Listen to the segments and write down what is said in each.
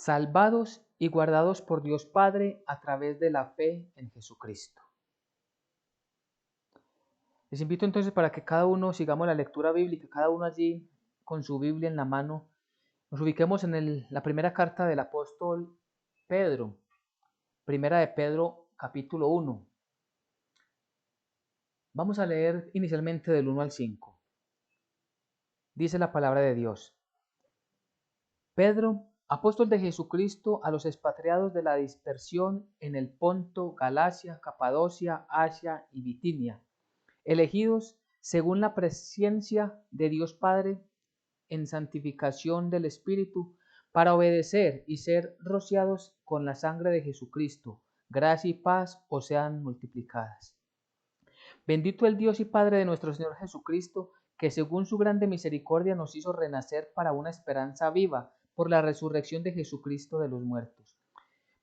salvados y guardados por Dios Padre a través de la fe en Jesucristo. Les invito entonces para que cada uno sigamos la lectura bíblica, cada uno allí con su Biblia en la mano, nos ubiquemos en la primera carta del apóstol Pedro, primera de Pedro capítulo 1. Vamos a leer inicialmente del 1 al 5. Dice la palabra de Dios. Pedro, apóstol de Jesucristo, a los expatriados de la dispersión en el Ponto, Galacia, Capadocia, Asia y Bitinia, elegidos según la presciencia de Dios Padre en santificación del Espíritu, para obedecer y ser rociados con la sangre de Jesucristo, gracia y paz os sean multiplicadas. Bendito el Dios y Padre de nuestro Señor Jesucristo, que según su grande misericordia nos hizo renacer para una esperanza viva por la resurrección de Jesucristo de los muertos,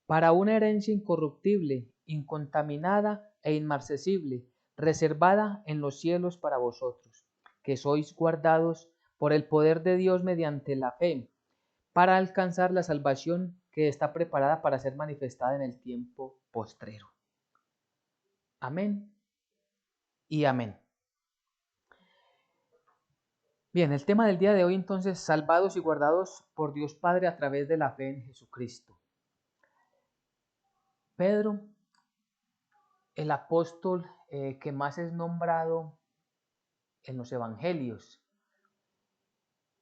para una herencia incorruptible, incontaminada e inmarcesible, reservada en los cielos para vosotros, que sois guardados por el poder de Dios mediante la fe, para alcanzar la salvación que está preparada para ser manifestada en el tiempo postrero. Amén y amén. Bien, el tema del día de hoy entonces, salvados y guardados por Dios Padre a través de la fe en Jesucristo. Pedro, el apóstol que más es nombrado en los evangelios,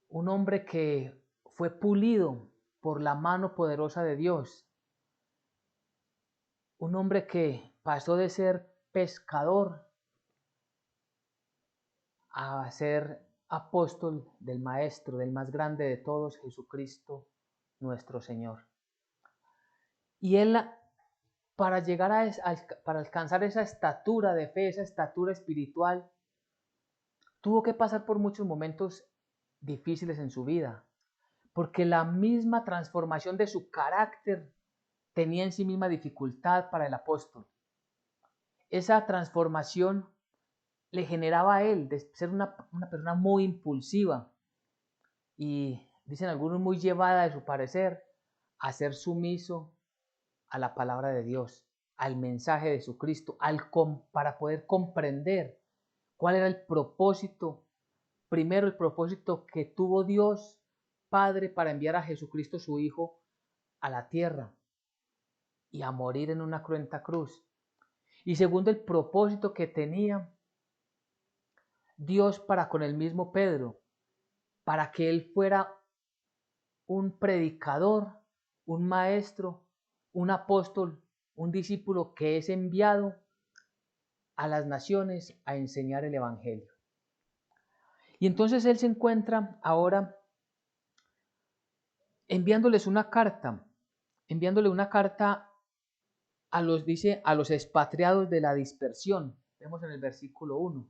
un hombre que fue pulido por la mano poderosa de Dios, un hombre que pasó de ser pescador a ser apóstol del Maestro, del más grande de todos, Jesucristo nuestro Señor. Y él, para llegar para alcanzar esa estatura de fe, esa estatura espiritual, tuvo que pasar por muchos momentos difíciles en su vida, porque la misma transformación de su carácter tenía en sí misma dificultad para el apóstol. Esa transformación le generaba a él de ser una persona muy impulsiva y, dicen algunos, muy llevada de su parecer a ser sumiso a la palabra de Dios, al mensaje de Jesucristo, para poder comprender cuál era el propósito, primero el propósito que tuvo Dios Padre para enviar a Jesucristo su Hijo a la tierra y a morir en una cruenta cruz. Y segundo, el propósito que tenía Dios para con el mismo Pedro, para que él fuera un predicador, un maestro, un apóstol, un discípulo que es enviado a las naciones a enseñar el Evangelio. Y entonces él se encuentra ahora enviándole una carta a los expatriados de la dispersión. Vemos en el versículo 1.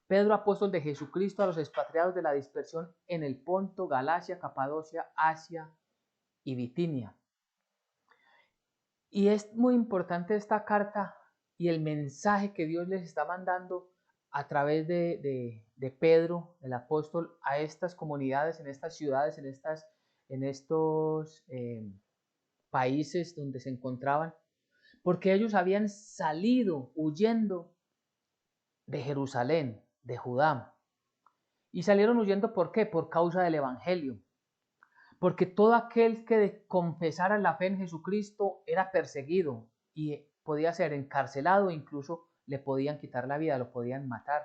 Pedro, apóstol de Jesucristo, a los expatriados de la dispersión en el Ponto, Galacia, Capadocia, Asia y Bitinia. Y es muy importante esta carta y el mensaje que Dios les está mandando a través de Pedro, el apóstol, a estas comunidades, en estas ciudades, en estos países donde se encontraban, porque ellos habían salido huyendo de Jerusalén, de Judá. Y salieron huyendo, ¿por qué? Por causa del Evangelio. Porque todo aquel que confesara la fe en Jesucristo era perseguido y podía ser encarcelado, incluso le podían quitar la vida, lo podían matar.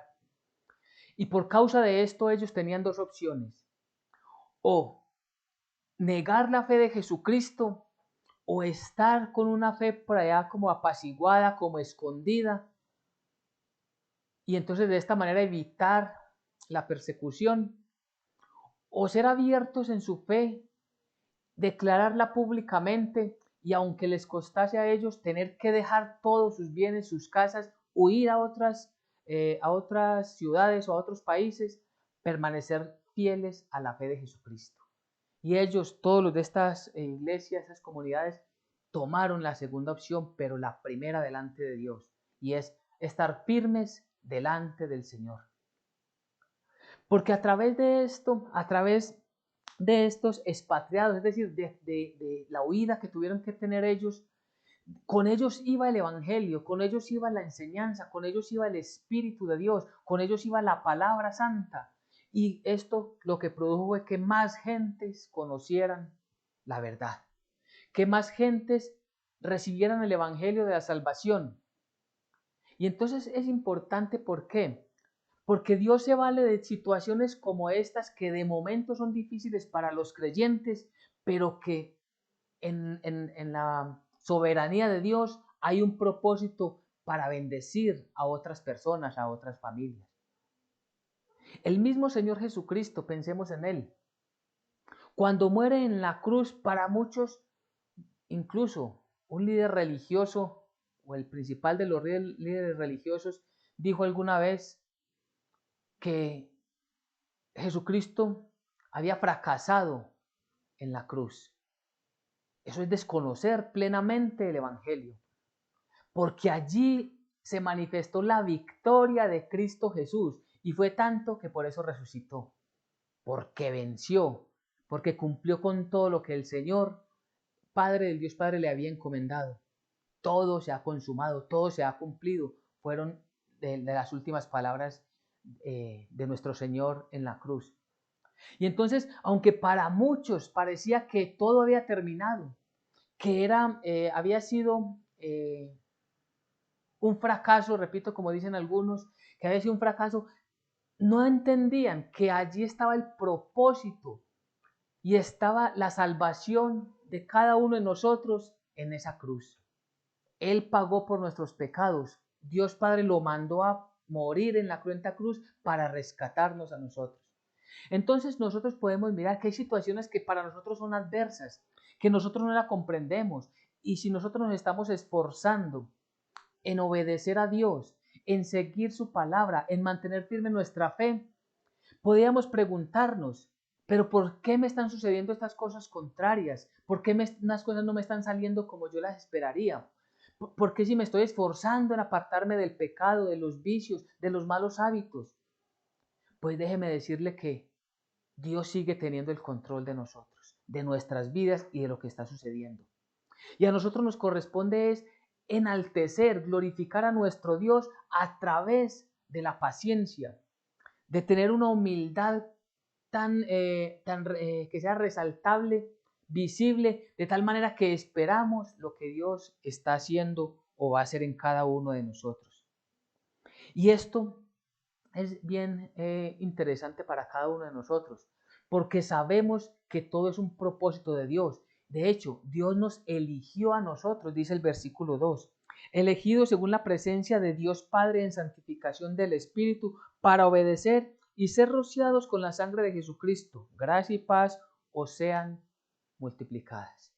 Y por causa de esto ellos tenían dos opciones: o negar la fe de Jesucristo, o estar con una fe por allá como apaciguada, como escondida, y entonces de esta manera evitar la persecución, o ser abiertos en su fe, declararla públicamente, y aunque les costase a ellos tener que dejar todos sus bienes, sus casas, huir a otras ciudades o a otros países, permanecer fieles a la fe de Jesucristo. Y ellos, todos los de estas iglesias, estas comunidades, tomaron la segunda opción, pero la primera delante de Dios, y es estar firmes delante del Señor. Porque a través de esto, a través de estos expatriados, es decir, de la huida que tuvieron que tener ellos, con ellos iba el Evangelio, con ellos iba la enseñanza, con ellos iba el Espíritu de Dios, con ellos iba la palabra santa. Y esto lo que produjo fue que más gentes conocieran la verdad, que más gentes recibieran el Evangelio de la salvación. Y entonces es importante, ¿por qué? Porque Dios se vale de situaciones como estas que de momento son difíciles para los creyentes, pero que en la soberanía de Dios hay un propósito para bendecir a otras personas, a otras familias. El mismo Señor Jesucristo, pensemos en Él. Cuando muere en la cruz, para muchos, incluso un líder religioso o el principal de los líderes religiosos dijo alguna vez que Jesucristo había fracasado en la cruz. Eso es desconocer plenamente el Evangelio, porque allí se manifestó la victoria de Cristo Jesús y fue tanto que por eso resucitó, porque venció, porque cumplió con todo lo que el Señor, Padre del Dios Padre, le había encomendado. Todo se ha consumado, todo se ha cumplido. Fueron de las últimas palabras de nuestro Señor en la cruz. Y entonces, aunque para muchos parecía que todo había terminado, que había sido un fracaso, repito, como dicen algunos, que había sido un fracaso, no entendían que allí estaba el propósito y estaba la salvación de cada uno de nosotros en esa cruz. Él pagó por nuestros pecados. Dios Padre lo mandó a morir en la cruenta cruz para rescatarnos a nosotros. Entonces nosotros podemos mirar que hay situaciones que para nosotros son adversas, que nosotros no la comprendemos, y si nosotros nos estamos esforzando en obedecer a Dios, en seguir su palabra, en mantener firme nuestra fe, podríamos preguntarnos, pero ¿por qué me están sucediendo estas cosas contrarias? ¿Por qué unas cosas no me están saliendo como yo las esperaría? ¿Por qué si me estoy esforzando en apartarme del pecado, de los vicios, de los malos hábitos? Pues déjeme decirle que Dios sigue teniendo el control de nosotros, de nuestras vidas y de lo que está sucediendo. Y a nosotros nos corresponde es enaltecer, glorificar a nuestro Dios a través de la paciencia, de tener una humildad que sea resaltable, visible, de tal manera que esperamos lo que Dios está haciendo o va a hacer en cada uno de nosotros. Y esto es bien interesante para cada uno de nosotros, porque sabemos que todo es un propósito de Dios. De hecho, Dios nos eligió a nosotros, dice el versículo 2, elegidos según la presencia de Dios Padre en santificación del Espíritu, para obedecer y ser rociados con la sangre de Jesucristo. Gracia y paz os sean multiplicadas.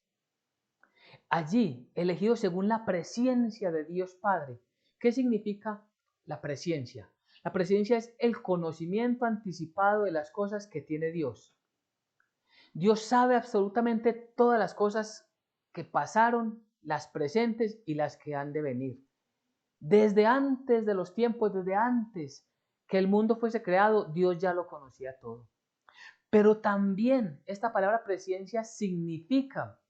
Allí, elegidos según la presencia de Dios Padre. ¿Qué significa la presencia? La presencia es el conocimiento anticipado de las cosas que tiene Dios. Dios sabe absolutamente todas las cosas que pasaron, las presentes y las que han de venir. Desde antes de los tiempos, desde antes que el mundo fuese creado, Dios ya lo conocía todo. Pero también esta palabra presencia significa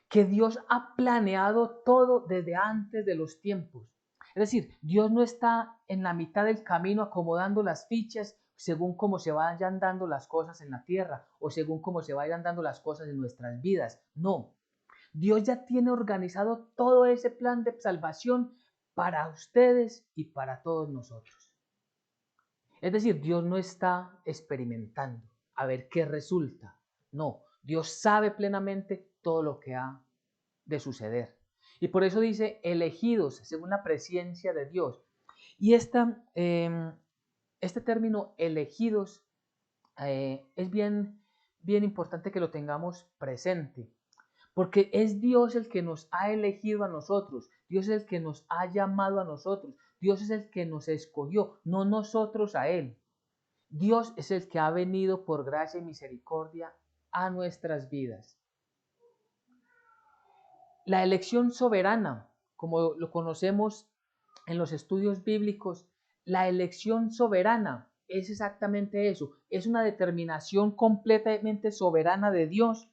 que Dios ha planeado todo desde antes de los tiempos. Es decir, Dios no está en la mitad del camino acomodando las fichas según cómo se vayan dando las cosas en la tierra o según cómo se vayan dando las cosas en nuestras vidas. No, Dios ya tiene organizado todo ese plan de salvación para ustedes y para todos nosotros. Es decir, Dios no está experimentando a ver qué resulta. No, Dios sabe plenamente todo lo que ha de suceder. Y por eso dice elegidos según la presencia de Dios. Y este término elegidos es bien importante que lo tengamos presente. Porque es Dios el que nos ha elegido a nosotros. Dios es el que nos ha llamado a nosotros. Dios es el que nos escogió, no nosotros a Él. Dios es el que ha venido por gracia y misericordia a nuestras vidas. La elección soberana, como lo conocemos en los estudios bíblicos, la elección soberana es exactamente eso, es una determinación completamente soberana de Dios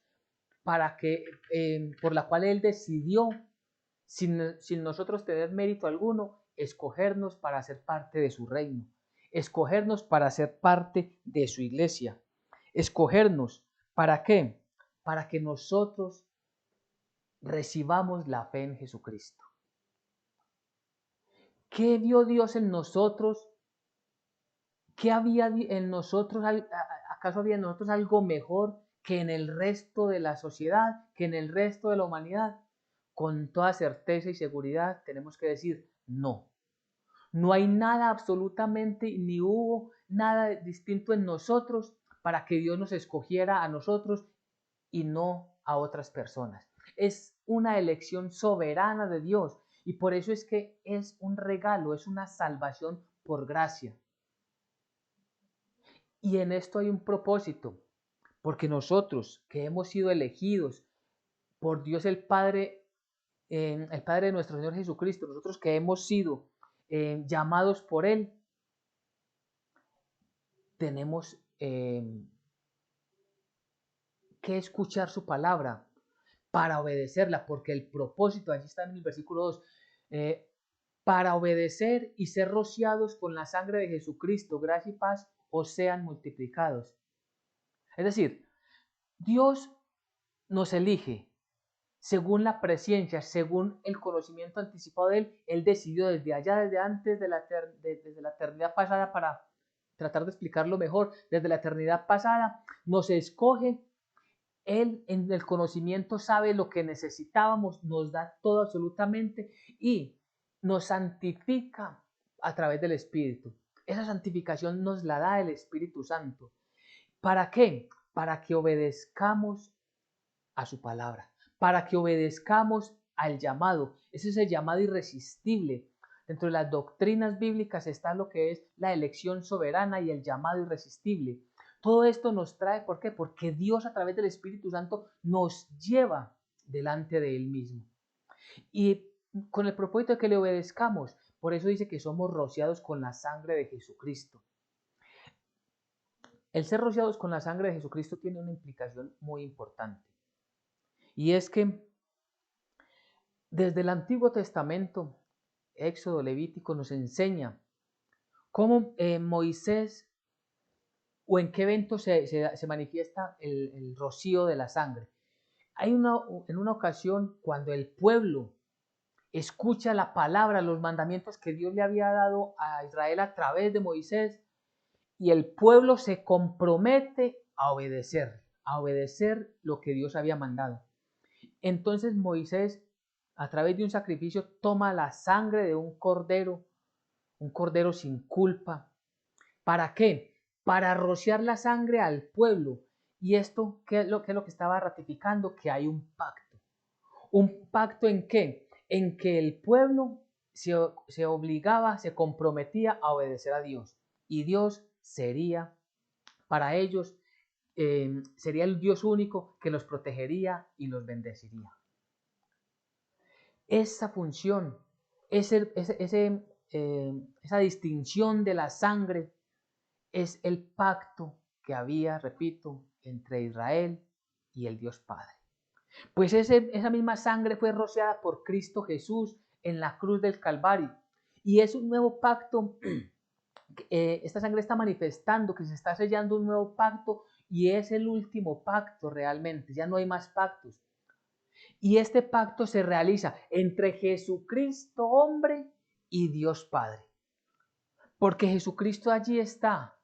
para que, por la cual Él decidió, sin nosotros tener mérito alguno, escogernos para ser parte de su reino, escogernos para ser parte de su iglesia, escogernos, ¿para qué? Para que nosotros recibamos la fe en Jesucristo. ¿Qué vio Dios en nosotros? ¿Qué había en nosotros? ¿Acaso había en nosotros algo mejor que en el resto de la sociedad, que en el resto de la humanidad? Con toda certeza y seguridad tenemos que decir no. No hay nada absolutamente, ni hubo nada distinto en nosotros para que Dios nos escogiera a nosotros y no a otras personas. Es una elección soberana de Dios y por eso es que es un regalo, es una salvación por gracia. Y en esto hay un propósito, porque nosotros que hemos sido elegidos por Dios el Padre de nuestro Señor Jesucristo, nosotros que hemos sido llamados por Él, tenemos que escuchar su palabra para obedecerla, porque el propósito, allí está en el versículo 2, para obedecer y ser rociados con la sangre de Jesucristo, gracia y paz os sean multiplicados. Es decir, Dios nos elige según la presciencia, según el conocimiento anticipado de Él. Él decidió desde allá, desde antes desde la eternidad pasada, para tratar de explicarlo mejor, desde la eternidad pasada, nos escoge. Él en el conocimiento sabe lo que necesitábamos, nos da todo absolutamente y nos santifica a través del Espíritu. Esa santificación nos la da el Espíritu Santo. ¿Para qué? Para que obedezcamos a su palabra, para que obedezcamos al llamado. Ese es el llamado irresistible. Dentro de las doctrinas bíblicas está lo que es la elección soberana y el llamado irresistible. Todo esto nos trae, ¿por qué? Porque Dios a través del Espíritu Santo nos lleva delante de Él mismo. Y con el propósito de que le obedezcamos, por eso dice que somos rociados con la sangre de Jesucristo. El ser rociados con la sangre de Jesucristo tiene una implicación muy importante. Y es que desde el Antiguo Testamento, Éxodo, Levítico, nos enseña cómo Moisés o en qué evento se manifiesta el rocío de la sangre. En una ocasión, cuando el pueblo escucha la palabra, los mandamientos que Dios le había dado a Israel a través de Moisés, y el pueblo se compromete a obedecer lo que Dios había mandado. Entonces Moisés, a través de un sacrificio, toma la sangre de un cordero sin culpa. ¿Para qué? Para rociar la sangre al pueblo. ¿Y esto qué es lo que estaba ratificando? Que hay un pacto. ¿Un pacto en qué? En que el pueblo se obligaba, se comprometía a obedecer a Dios. Y Dios sería, para ellos, sería el Dios único que los protegería y los bendeciría. Esa función, esa distinción de la sangre es el pacto que había, repito, entre Israel y el Dios Padre. Pues esa misma sangre fue rociada por Cristo Jesús en la cruz del Calvario. Y es un nuevo pacto. Esta sangre está manifestando que se está sellando un nuevo pacto y es el último pacto realmente. Ya no hay más pactos. Y este pacto se realiza entre Jesucristo hombre y Dios Padre. Porque Jesucristo allí está,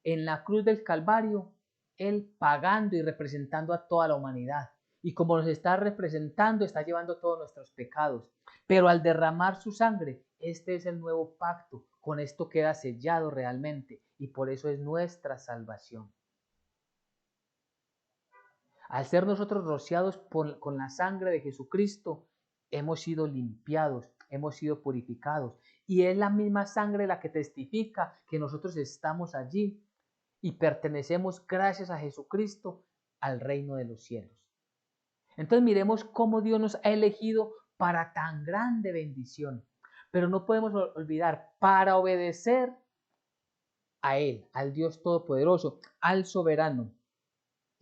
en la cruz del Calvario, Él pagando y representando a toda la humanidad. Y como nos está representando, está llevando todos nuestros pecados. Pero al derramar su sangre, este es el nuevo pacto. Con esto queda sellado realmente. Y por eso es nuestra salvación. Al ser nosotros rociados con la sangre de Jesucristo, hemos sido limpiados, hemos sido purificados. Y es la misma sangre la que testifica que nosotros estamos allí y pertenecemos gracias a Jesucristo al reino de los cielos. Entonces miremos cómo Dios nos ha elegido para tan grande bendición. Pero no podemos olvidar, para obedecer a Él, al Dios Todopoderoso, al Soberano.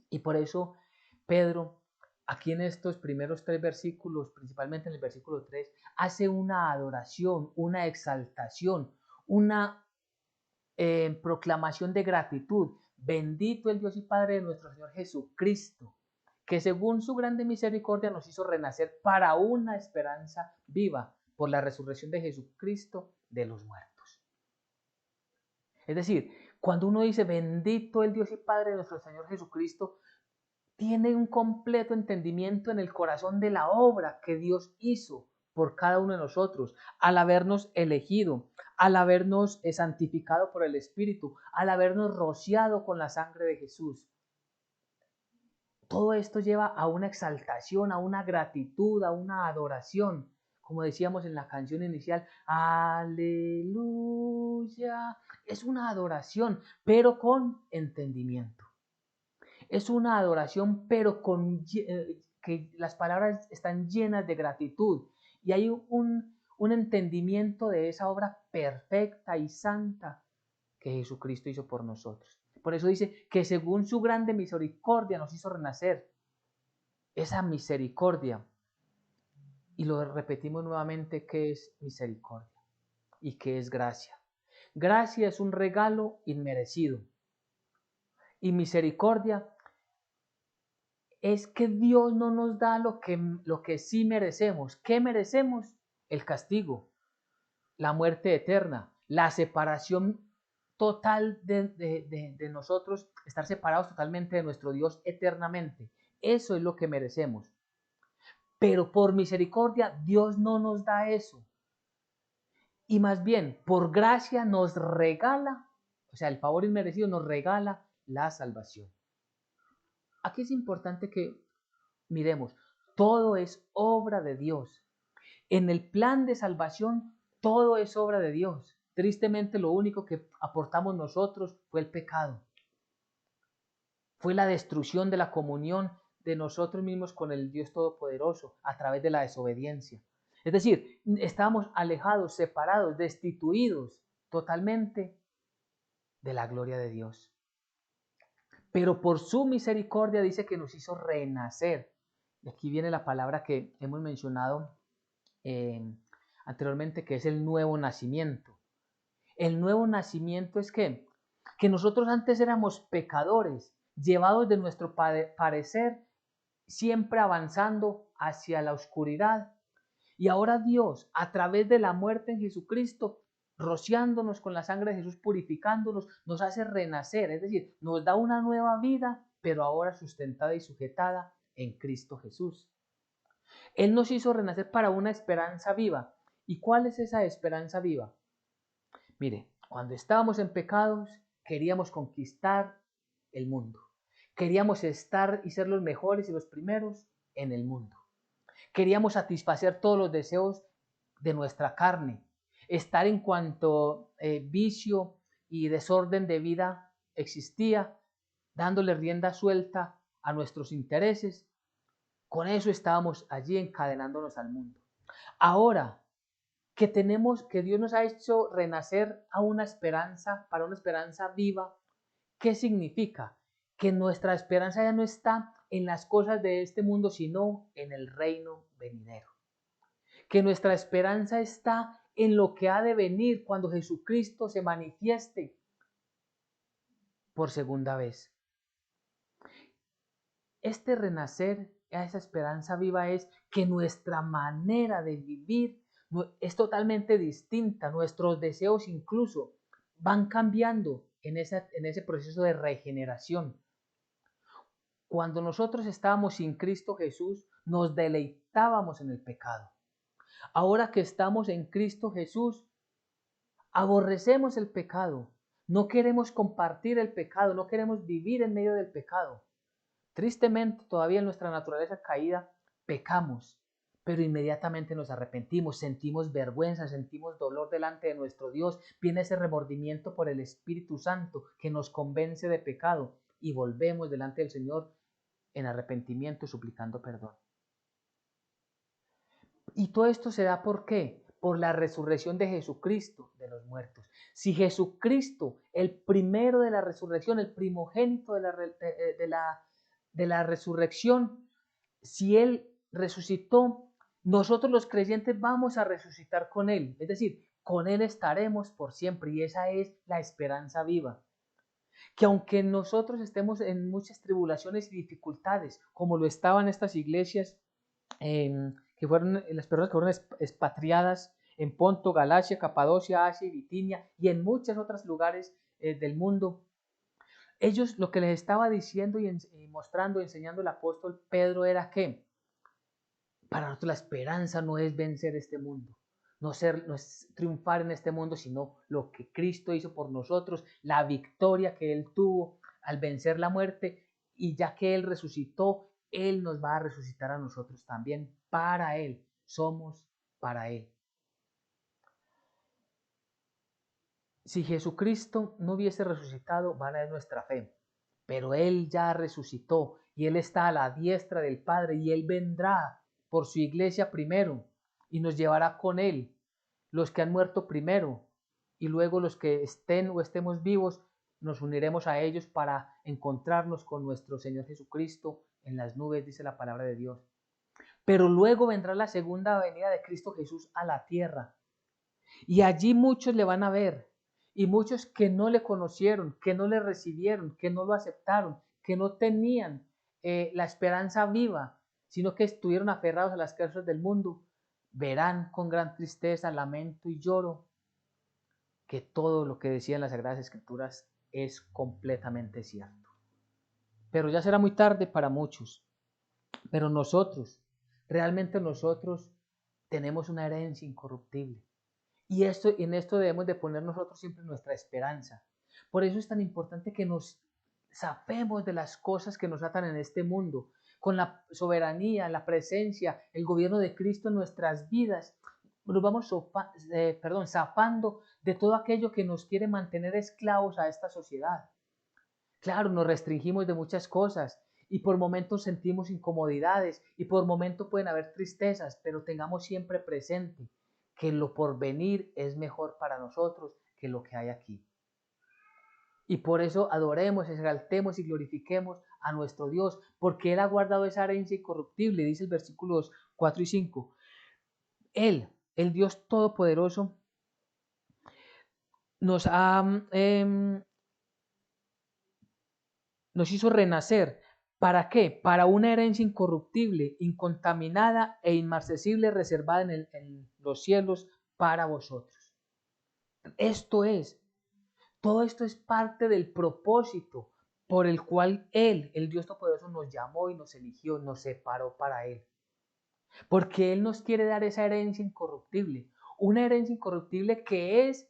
Y por eso Pedro, aquí en estos primeros 3 versículos, principalmente en el versículo 3, hace una adoración, una exaltación, una proclamación de gratitud. Bendito el Dios y Padre de nuestro Señor Jesucristo, que según su grande misericordia nos hizo renacer para una esperanza viva por la resurrección de Jesucristo de los muertos. Es decir, cuando uno dice bendito el Dios y Padre de nuestro Señor Jesucristo, tiene un completo entendimiento en el corazón de la obra que Dios hizo por cada uno de nosotros, al habernos elegido, al habernos santificado por el Espíritu, al habernos rociado con la sangre de Jesús. Todo esto lleva a una exaltación, a una gratitud, a una adoración. Como decíamos en la canción inicial, aleluya. Es una adoración, pero con entendimiento. Es una adoración, pero que las palabras están llenas de gratitud. Y hay un entendimiento de esa obra perfecta y santa que Jesucristo hizo por nosotros. Por eso dice que según su grande misericordia nos hizo renacer. Esa misericordia. Y lo repetimos nuevamente, ¿qué es misericordia? ¿Y qué es gracia? Gracia es un regalo inmerecido. Y misericordia es que Dios no nos da lo que sí merecemos. ¿Qué merecemos? El castigo, la muerte eterna, la separación total de nosotros, estar separados totalmente de nuestro Dios eternamente. Eso es lo que merecemos. Pero por misericordia Dios no nos da eso. Y más bien, por gracia nos regala, o sea, el favor inmerecido nos regala la salvación. Aquí es importante que miremos, todo es obra de Dios. En el plan de salvación, todo es obra de Dios. Tristemente, lo único que aportamos nosotros fue el pecado. Fue la destrucción de la comunión de nosotros mismos con el Dios Todopoderoso a través de la desobediencia. Es decir, estábamos alejados, separados, destituidos totalmente de la gloria de Dios. Pero por su misericordia dice que nos hizo renacer. Y aquí viene la palabra que hemos mencionado anteriormente, que es el nuevo nacimiento. El nuevo nacimiento es que nosotros antes éramos pecadores, llevados de nuestro parecer, siempre avanzando hacia la oscuridad. Y ahora Dios, a través de la muerte en Jesucristo, rociándonos con la sangre de Jesús, purificándonos, nos hace renacer, es decir, nos da una nueva vida, pero ahora sustentada y sujetada en Cristo Jesús. Él nos hizo renacer para una esperanza viva. ¿Y cuál es esa esperanza viva? Mire, cuando estábamos en pecados, queríamos conquistar el mundo. Queríamos estar y ser los mejores y los primeros en el mundo. Queríamos satisfacer todos los deseos de nuestra carne. Estar en cuanto vicio y desorden de vida existía, dándole rienda suelta a nuestros intereses. Con eso estábamos allí encadenándonos al mundo. Ahora que Dios nos ha hecho renacer a una esperanza, para una esperanza viva, ¿qué significa? Que nuestra esperanza ya no está en las cosas de este mundo, sino en el reino venidero. Que nuestra esperanza está en lo que ha de venir cuando Jesucristo se manifieste por segunda vez. Este renacer a esa esperanza viva es que nuestra manera de vivir es totalmente distinta, nuestros deseos incluso van cambiando en ese proceso de regeneración. Cuando nosotros estábamos sin Cristo Jesús, nos deleitábamos en el pecado. Ahora que estamos en Cristo Jesús, aborrecemos el pecado, no queremos compartir el pecado, no queremos vivir en medio del pecado. Tristemente, todavía en nuestra naturaleza caída, pecamos, pero inmediatamente nos arrepentimos, sentimos vergüenza, sentimos dolor delante de nuestro Dios, viene ese remordimiento por el Espíritu Santo que nos convence de pecado y volvemos delante del Señor en arrepentimiento suplicando perdón. Y todo esto se da ¿por qué? por la resurrección de Jesucristo de los muertos. Si Jesucristo, el primero de la resurrección, el primogénito de la resurrección, si Él resucitó, nosotros los creyentes vamos a resucitar con Él. Es decir, con Él estaremos por siempre y esa es la esperanza viva. Que aunque nosotros estemos en muchas tribulaciones y dificultades, como lo estaban estas iglesias, que fueron las personas que fueron expatriadas en Ponto, Galacia, Capadocia, Asia y Bitinia y en muchos otros lugares del mundo, ellos lo que les estaba diciendo y mostrando, enseñando el apóstol Pedro era que para nosotros la esperanza no es vencer este mundo, no es triunfar en este mundo, sino lo que Cristo hizo por nosotros, la victoria que Él tuvo al vencer la muerte, y ya que Él resucitó, Él nos va a resucitar a nosotros también. Para Él, somos para Él. Si Jesucristo no hubiese resucitado, vana es nuestra fe, pero Él ya resucitó y Él está a la diestra del Padre y Él vendrá por su iglesia primero y nos llevará con Él, los que han muerto primero, y luego los que estén o estemos vivos, nos uniremos a ellos para encontrarnos con nuestro Señor Jesucristo en las nubes, dice la palabra de Dios. Pero luego vendrá la segunda venida de Cristo Jesús a la tierra, y allí muchos le van a ver, y muchos que no le conocieron, que no le recibieron, que no lo aceptaron, que no tenían la esperanza viva, sino que estuvieron aferrados a las cosas del mundo, verán con gran tristeza, lamento y lloro que todo lo que decían las Sagradas Escrituras es completamente cierto. Pero ya será muy tarde para muchos. Pero nosotros, realmente nosotros tenemos una herencia incorruptible. Y en esto debemos de poner nosotros siempre nuestra esperanza. Por eso es tan importante que nos zafemos de las cosas que nos atan en este mundo, con la soberanía, la presencia, el gobierno de Cristo en nuestras vidas. Nos vamos zafando de todo aquello que nos quiere mantener esclavos a esta sociedad. Claro, nos restringimos de muchas cosas y por momentos sentimos incomodidades y por momentos pueden haber tristezas, pero tengamos siempre presente que lo por venir es mejor para nosotros que lo que hay aquí. Y por eso adoremos, exaltemos y glorifiquemos a nuestro Dios, porque Él ha guardado esa herencia incorruptible, dice el versículos 4 y 5. Él, el Dios Todopoderoso, nos hizo renacer. ¿Para qué? Para una herencia incorruptible, incontaminada e inmarcesible, reservada en los cielos para vosotros. Todo esto es parte del propósito por el cual Él, el Dios Todopoderoso, nos llamó y nos eligió, nos separó para Él. Porque Él nos quiere dar esa herencia incorruptible, una herencia incorruptible que es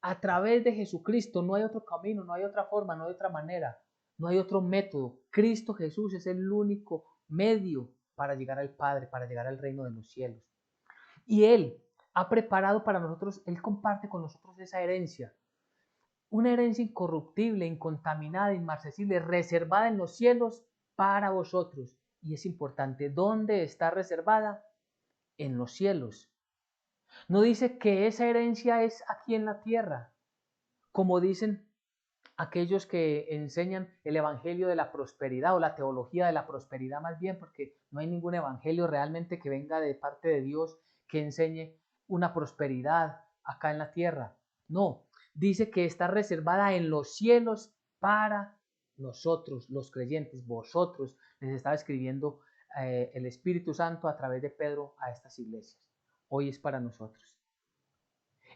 a través de Jesucristo. No hay otro camino, no hay otra forma, no hay otra manera, no hay otro método. Cristo Jesús es el único medio para llegar al Padre, para llegar al reino de los cielos. Y Él ha preparado para nosotros, Él comparte con nosotros esa herencia. Una herencia incorruptible, incontaminada, inmarcesible, reservada en los cielos para vosotros. Y es importante, ¿dónde está reservada? En los cielos. No dice que esa herencia es aquí en la tierra, como dicen aquellos que enseñan el evangelio de la prosperidad o la teología de la prosperidad más bien, porque no hay ningún evangelio realmente que venga de parte de Dios que enseñe una prosperidad acá en la tierra. No, dice que está reservada en los cielos para nosotros, los creyentes, vosotros. Les estaba escribiendo el Espíritu Santo a través de Pedro a estas iglesias. Hoy es para nosotros.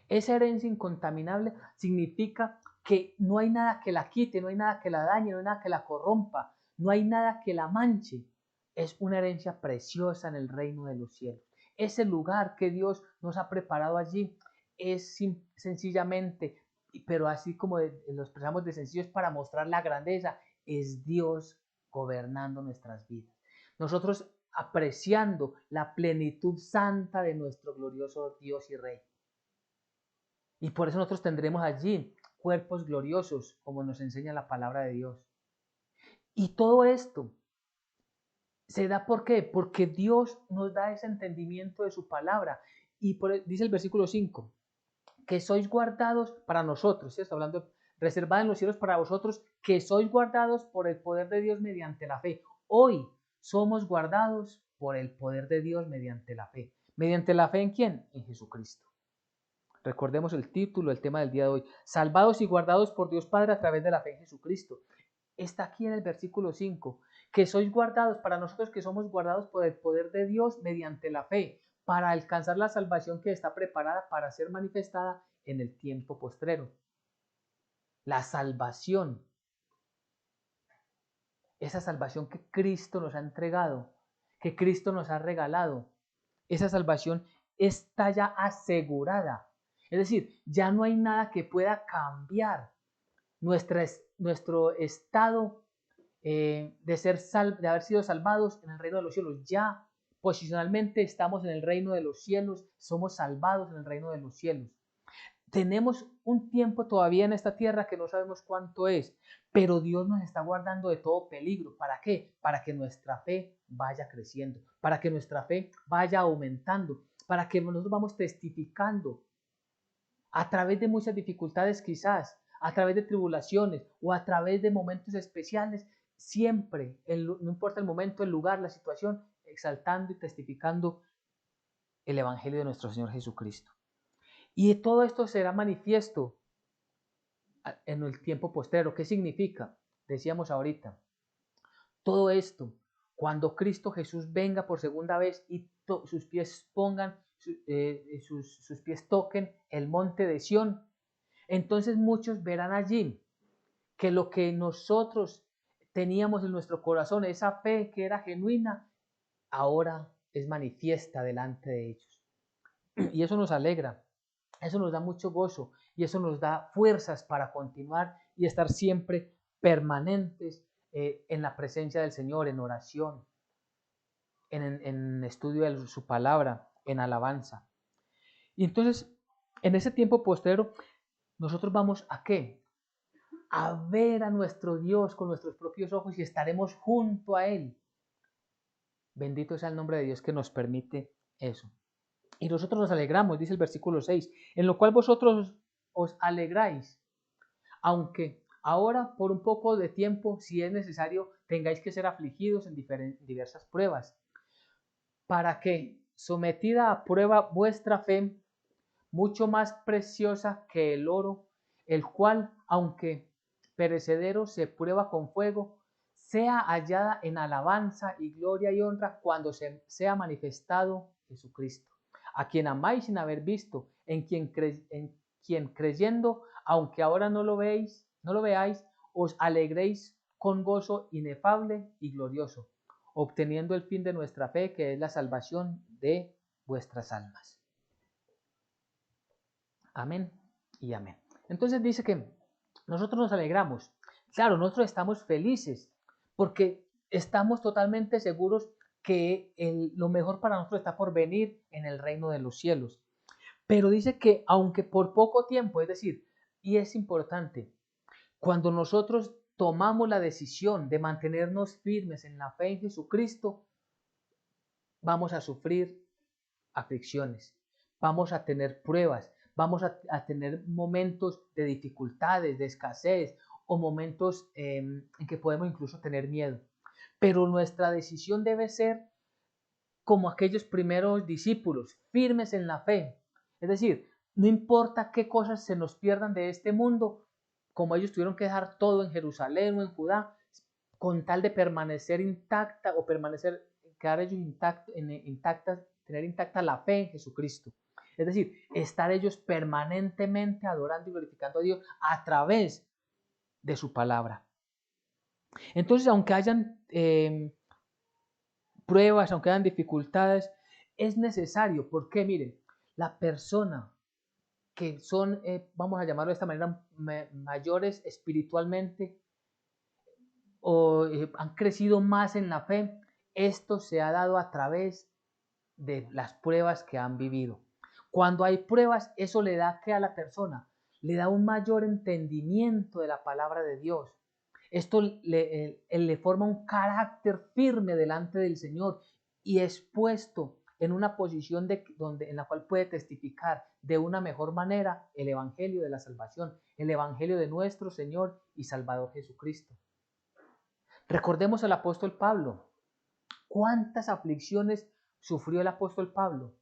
Esa herencia incontaminable significa que no hay nada que la quite, no hay nada que la dañe, no hay nada que la corrompa, no hay nada que la manche. Es una herencia preciosa en el reino de los cielos. Ese lugar que Dios nos ha preparado allí es sencillamente, pero así como lo expresamos de sencillo, es para mostrar la grandeza, es Dios gobernando nuestras vidas. Nosotros apreciando la plenitud santa de nuestro glorioso Dios y Rey. Y por eso nosotros tendremos allí cuerpos gloriosos, como nos enseña la palabra de Dios. Y todo esto se da ¿por qué? Porque Dios nos da ese entendimiento de su palabra dice el versículo 5, que sois guardados para nosotros, ¿sí? Está hablando, reservada en los cielos para vosotros, que sois guardados por el poder de Dios mediante la fe. Hoy somos guardados por el poder de Dios mediante la fe. ¿Mediante la fe en quién? En Jesucristo. Recordemos el título, el tema del día de hoy. Salvados y guardados por Dios Padre a través de la fe en Jesucristo. Está aquí en el versículo 5, que sois guardados para nosotros, que somos guardados por el poder de Dios mediante la fe, para alcanzar la salvación que está preparada para ser manifestada en el tiempo postrero. La salvación, esa salvación que Cristo nos ha entregado, que Cristo nos ha regalado, esa salvación está ya asegurada. Es decir, ya no hay nada que pueda cambiar nuestro estado de haber sido salvados en el reino de los cielos. Ya posicionalmente estamos en el reino de los cielos, somos salvados en el reino de los cielos. Tenemos un tiempo todavía en esta tierra que no sabemos cuánto es, pero Dios nos está guardando de todo peligro. ¿Para qué? Para que nuestra fe vaya creciendo, para que nuestra fe vaya aumentando, para que nosotros vamos testificando a través de muchas dificultades quizás, a través de tribulaciones o a través de momentos especiales, siempre, no importa el momento, el lugar, la situación, exaltando y testificando el Evangelio de nuestro Señor Jesucristo. Y todo esto será manifiesto en el tiempo postrero. ¿Qué significa? Decíamos ahorita, todo esto, cuando Cristo Jesús venga por segunda vez y sus pies pongan, sus pies toquen el monte de Sión, entonces muchos verán allí que lo que nosotros teníamos en nuestro corazón, esa fe que era genuina, ahora es manifiesta delante de ellos. Y eso nos alegra, eso nos da mucho gozo y eso nos da fuerzas para continuar y estar siempre permanentes en la presencia del Señor, en oración, en estudio de su palabra, en alabanza. Y entonces, en ese tiempo postrero, nosotros vamos ¿a qué? A ver a nuestro Dios con nuestros propios ojos y estaremos junto a Él. Bendito sea el nombre de Dios que nos permite eso. Y nosotros nos alegramos, dice el versículo 6, en lo cual vosotros os alegráis, aunque ahora por un poco de tiempo, si es necesario, tengáis que ser afligidos en diversas pruebas, para que, sometida a prueba vuestra fe, mucho más preciosa que el oro, el cual, aunque perecedero, se prueba con fuego, sea hallada en alabanza y gloria y honra cuando sea manifestado Jesucristo, a quien amáis sin haber visto, en quien creyendo, aunque ahora no lo veáis, os alegréis con gozo inefable y glorioso, obteniendo el fin de nuestra fe, que es la salvación de vuestras almas. Amén y amén. Entonces dice que nosotros nos alegramos. Claro, nosotros estamos felices porque estamos totalmente seguros que lo mejor para nosotros está por venir en el reino de los cielos. Pero dice que aunque por poco tiempo, es decir, y es importante, cuando nosotros tomamos la decisión de mantenernos firmes en la fe en Jesucristo, vamos a sufrir aflicciones, vamos a tener pruebas, vamos a tener momentos de dificultades, de escasez o momentos en que podemos incluso tener miedo. Pero nuestra decisión debe ser como aquellos primeros discípulos, firmes en la fe. Es decir, no importa qué cosas se nos pierdan de este mundo, como ellos tuvieron que dejar todo en Jerusalén o en Judá, con tal de permanecer intacta o quedar ellos intactas, tener intacta la fe en Jesucristo. Es decir, estar ellos permanentemente adorando y glorificando a Dios a través de su palabra. Entonces, aunque hayan pruebas, aunque hayan dificultades, es necesario, porque miren, la persona que son, vamos a llamarlo de esta manera, mayores espiritualmente o han crecido más en la fe, esto se ha dado a través de las pruebas que han vivido. Cuando hay pruebas, eso le da que a la persona, le da un mayor entendimiento de la palabra de Dios. Esto le forma un carácter firme delante del Señor y expuesto en una posición en la cual puede testificar de una mejor manera el Evangelio de la salvación, el Evangelio de nuestro Señor y Salvador Jesucristo. Recordemos al apóstol Pablo. ¿Cuántas aflicciones sufrió el apóstol Pablo?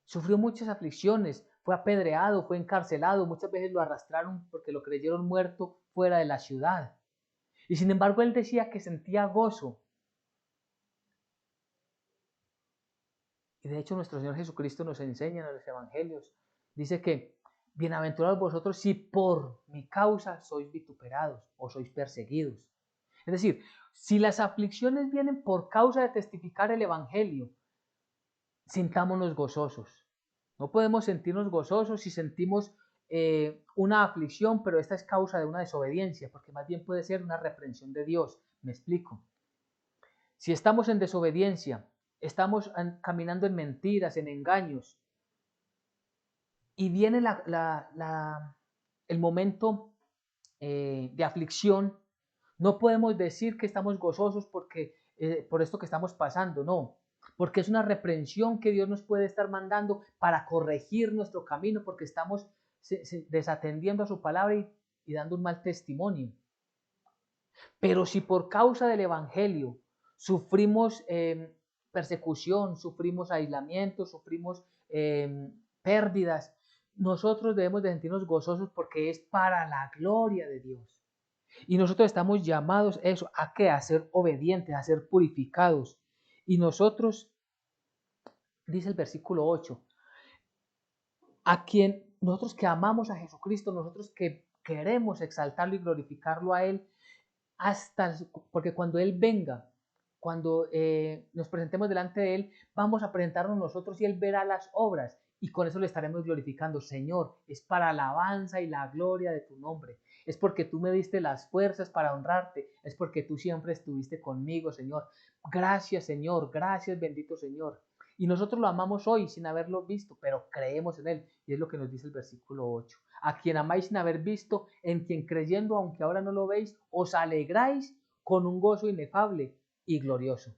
Sufrió muchas aflicciones, fue apedreado, fue encarcelado, muchas veces lo arrastraron porque lo creyeron muerto fuera de la ciudad. Y sin embargo él decía que sentía gozo. Y de hecho nuestro Señor Jesucristo nos enseña en los evangelios. Dice que bienaventurados vosotros si por mi causa sois vituperados o sois perseguidos. Es decir, si las aflicciones vienen por causa de testificar el evangelio, sintámonos gozosos. No podemos sentirnos gozosos si sentimos una aflicción, pero esta es causa de una desobediencia, porque más bien puede ser una reprensión de Dios. Me explico. Si estamos en desobediencia, estamos caminando en mentiras, en engaños, y viene el momento de aflicción, no podemos decir que estamos gozosos por esto que estamos pasando, no, porque es una reprensión que Dios nos puede estar mandando para corregir nuestro camino, porque estamos desatendiendo a su palabra y dando un mal testimonio. Pero si por causa del Evangelio sufrimos persecución, sufrimos aislamiento, sufrimos pérdidas, nosotros debemos de sentirnos gozosos porque es para la gloria de Dios. Y nosotros estamos llamados ¿a qué? A ser obedientes, a ser purificados. Y nosotros, dice el versículo 8, nosotros que amamos a Jesucristo, nosotros que queremos exaltarlo y glorificarlo a Él, porque cuando Él venga, cuando nos presentemos delante de Él, vamos a presentarnos nosotros y Él verá las obras y con eso le estaremos glorificando. Señor, es para alabanza y la gloria de tu nombre. Es porque tú me diste las fuerzas para honrarte. Es porque tú siempre estuviste conmigo, Señor. Gracias, Señor. Gracias, bendito Señor. Y nosotros lo amamos hoy sin haberlo visto, pero creemos en Él. Y es lo que nos dice el versículo 8. A quien amáis sin haber visto, en quien creyendo, aunque ahora no lo veis, os alegráis con un gozo inefable y glorioso,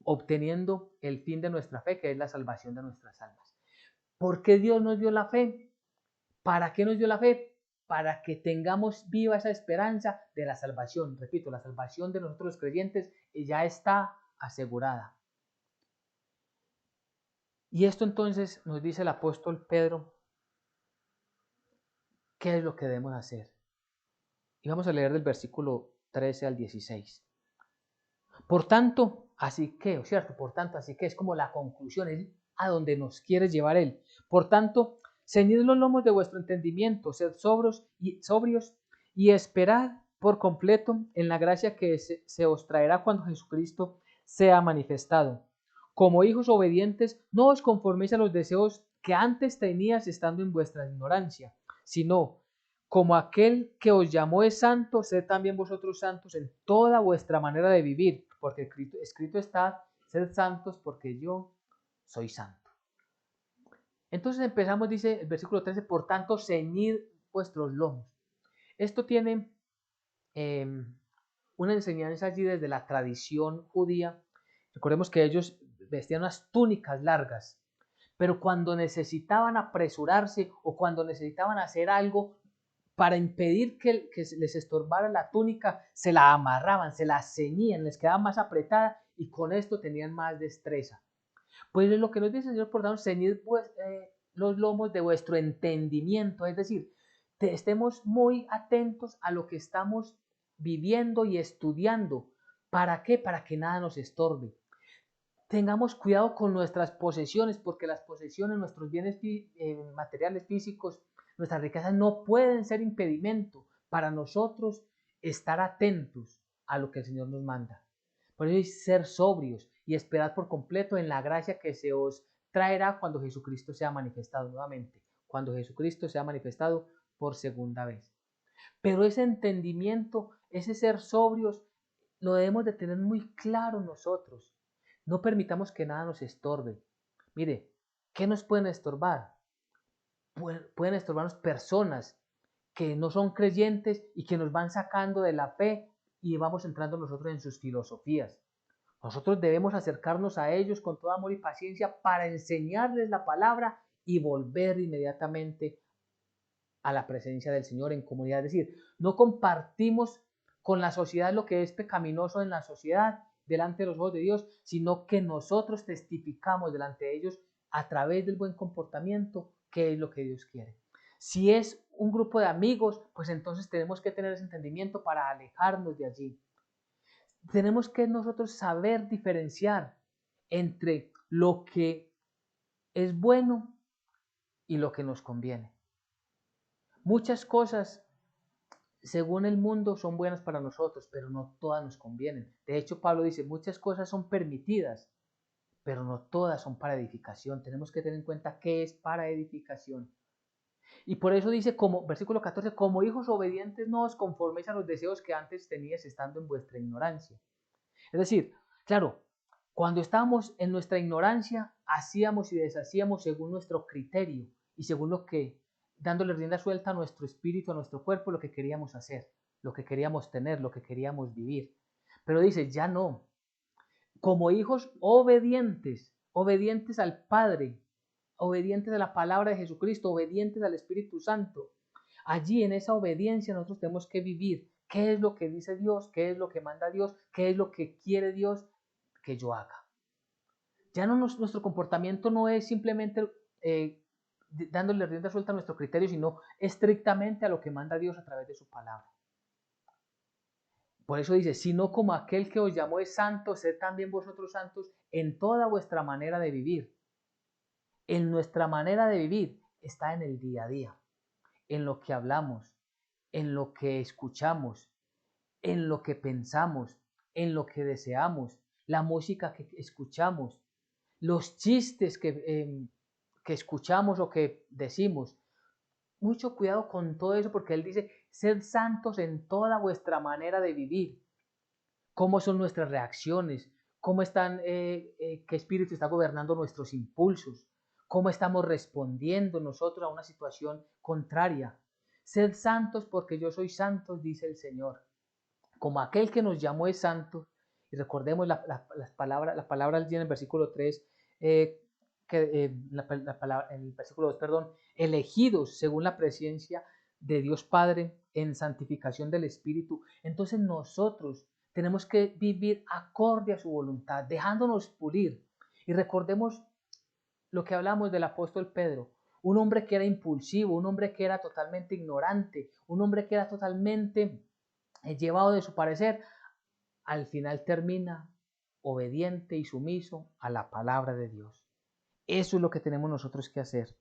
obteniendo el fin de nuestra fe, que es la salvación de nuestras almas. ¿Por qué Dios nos dio la fe? ¿Para qué nos dio la fe? Para que tengamos viva esa esperanza de la salvación. Repito, la salvación de nosotros los creyentes ya está asegurada. Y esto entonces nos dice el apóstol Pedro, ¿qué es lo que debemos hacer? Y vamos a leer del versículo 13 al 16. Por tanto, así que, ¿cierto? Por tanto, así que es como la conclusión, es a donde nos quiere llevar Él. Por tanto, ceñid los lomos de vuestro entendimiento, sed sobrios y esperad por completo en la gracia que se os traerá cuando Jesucristo sea manifestado. Como hijos obedientes, no os conforméis a los deseos que antes tenías estando en vuestra ignorancia, sino como aquel que os llamó es santo, sed también vosotros santos en toda vuestra manera de vivir, porque escrito está, sed santos porque yo soy santo. Entonces empezamos, dice el versículo 13, por tanto, ceñid vuestros lomos. Esto tiene una enseñanza allí desde la tradición judía. Recordemos que ellos vestían unas túnicas largas, pero cuando necesitaban apresurarse o cuando necesitaban hacer algo para impedir que les estorbara la túnica, se la amarraban, se la ceñían, les quedaba más apretada y con esto tenían más destreza. Pues es lo que nos dice el Señor, por tanto, ceñid los lomos de vuestro entendimiento, es decir, estemos muy atentos a lo que estamos viviendo y estudiando. ¿Para qué? Para que nada nos estorbe. Tengamos cuidado con nuestras posesiones, porque las posesiones, nuestros bienes materiales físicos, nuestras riquezas no pueden ser impedimento para nosotros estar atentos a lo que el Señor nos manda. Por eso es ser sobrios y esperar por completo en la gracia que se os traerá cuando Jesucristo sea manifestado nuevamente, cuando Jesucristo sea manifestado por segunda vez. Pero ese entendimiento, ese ser sobrios, lo debemos de tener muy claro nosotros. No permitamos que nada nos estorbe. Mire, ¿qué nos pueden estorbar? Pueden estorbarnos personas que no son creyentes y que nos van sacando de la fe y vamos entrando nosotros en sus filosofías. Nosotros debemos acercarnos a ellos con todo amor y paciencia para enseñarles la palabra y volver inmediatamente a la presencia del Señor en comunidad. Es decir, no compartimos con la sociedad lo que es pecaminoso en la sociedad delante de los ojos de Dios, sino que nosotros testificamos delante de ellos a través del buen comportamiento qué es lo que Dios quiere. Si es un grupo de amigos, pues entonces tenemos que tener ese entendimiento para alejarnos de allí. Tenemos que nosotros saber diferenciar entre lo que es bueno y lo que nos conviene. Muchas cosas, según el mundo, son buenas para nosotros, pero no todas nos convienen. De hecho, Pablo dice, muchas cosas son permitidas, pero no todas son para edificación. Tenemos que tener en cuenta qué es para edificación. Y por eso dice, como versículo 14, como hijos obedientes no os conforméis a los deseos que antes teníais estando en vuestra ignorancia. Es decir, claro, cuando estábamos en nuestra ignorancia, hacíamos y deshacíamos según nuestro criterio y según lo que, dándole rienda suelta a nuestro espíritu, a nuestro cuerpo, lo que queríamos hacer, lo que queríamos tener, lo que queríamos vivir. Pero dice, ya no. Como hijos obedientes, obedientes al Padre, obedientes a la palabra de Jesucristo, obedientes al Espíritu Santo. Allí en esa obediencia nosotros tenemos que vivir. ¿Qué es lo que dice Dios? ¿Qué es lo que manda Dios? ¿Qué es lo que quiere Dios que yo haga? Ya no nuestro comportamiento no es simplemente dándole rienda suelta a nuestro criterio, sino estrictamente a lo que manda Dios a través de su palabra. Por eso dice, sino como aquel que os llamó es santo, sed también vosotros santos en toda vuestra manera de vivir. En nuestra manera de vivir está en el día a día, en lo que hablamos, en lo que escuchamos, en lo que pensamos, en lo que deseamos, la música que escuchamos, los chistes que escuchamos o que decimos. Mucho cuidado con todo eso porque Él dice, sed santos en toda vuestra manera de vivir. ¿Cómo son nuestras reacciones? ¿Cómo están, qué espíritu está gobernando nuestros impulsos? ¿Cómo estamos respondiendo nosotros a una situación contraria? Sed santos porque yo soy santo, dice el Señor. Como aquel que nos llamó es santo, y recordemos la palabra allí en el versículo 3, en el versículo 2, perdón, elegidos según la presencia de Dios Padre en santificación del Espíritu. Entonces nosotros tenemos que vivir acorde a su voluntad, dejándonos pulir. Y recordemos lo que hablamos del apóstol Pedro, un hombre que era impulsivo, un hombre que era totalmente ignorante, un hombre que era totalmente llevado de su parecer, al final termina obediente y sumiso a la palabra de Dios. Eso es lo que tenemos nosotros que hacer.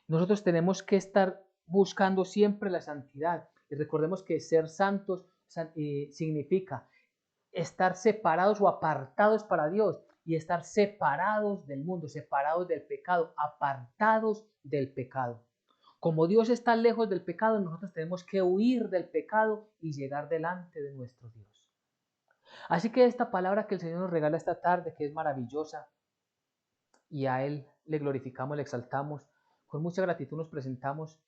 Nosotros tenemos que estar buscando siempre la santidad. Y recordemos que ser santos significa estar separados o apartados para Dios y estar separados del mundo, separados del pecado, apartados del pecado. Como Dios está lejos del pecado, nosotros tenemos que huir del pecado y llegar delante de nuestro Dios. Así que esta palabra que el Señor nos regala esta tarde, que es maravillosa, y a Él le glorificamos, le exaltamos, con mucha gratitud nos presentamos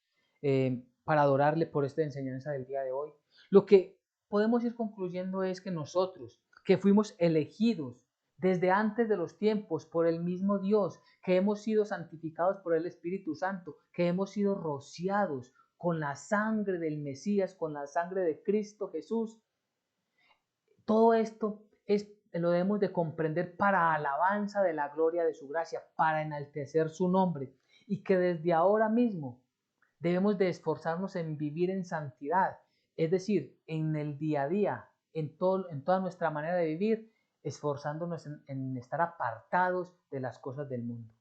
para adorarle por esta enseñanza del día de hoy. Lo que podemos ir concluyendo es que nosotros, que fuimos elegidos desde antes de los tiempos por el mismo Dios, que hemos sido santificados por el Espíritu Santo, que hemos sido rociados con la sangre del Mesías, con la sangre de Cristo Jesús, todo esto lo debemos de comprender para alabanza de la gloria de su gracia, para enaltecer su nombre, y que desde ahora mismo debemos de esforzarnos en vivir en santidad, es decir, en el día a día, en toda nuestra manera de vivir, esforzándonos en estar apartados de las cosas del mundo.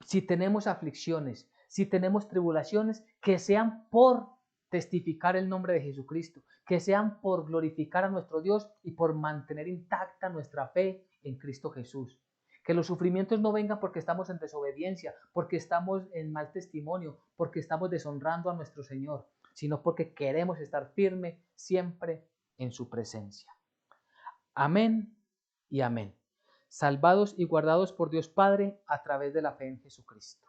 Si tenemos aflicciones, si tenemos tribulaciones, que sean por testificar el nombre de Jesucristo, que sean por glorificar a nuestro Dios y por mantener intacta nuestra fe en Cristo Jesús. Que los sufrimientos no vengan porque estamos en desobediencia, porque estamos en mal testimonio, porque estamos deshonrando a nuestro Señor, sino porque queremos estar firme siempre en su presencia. Amén y amén. Salvados y guardados por Dios Padre a través de la fe en Jesucristo.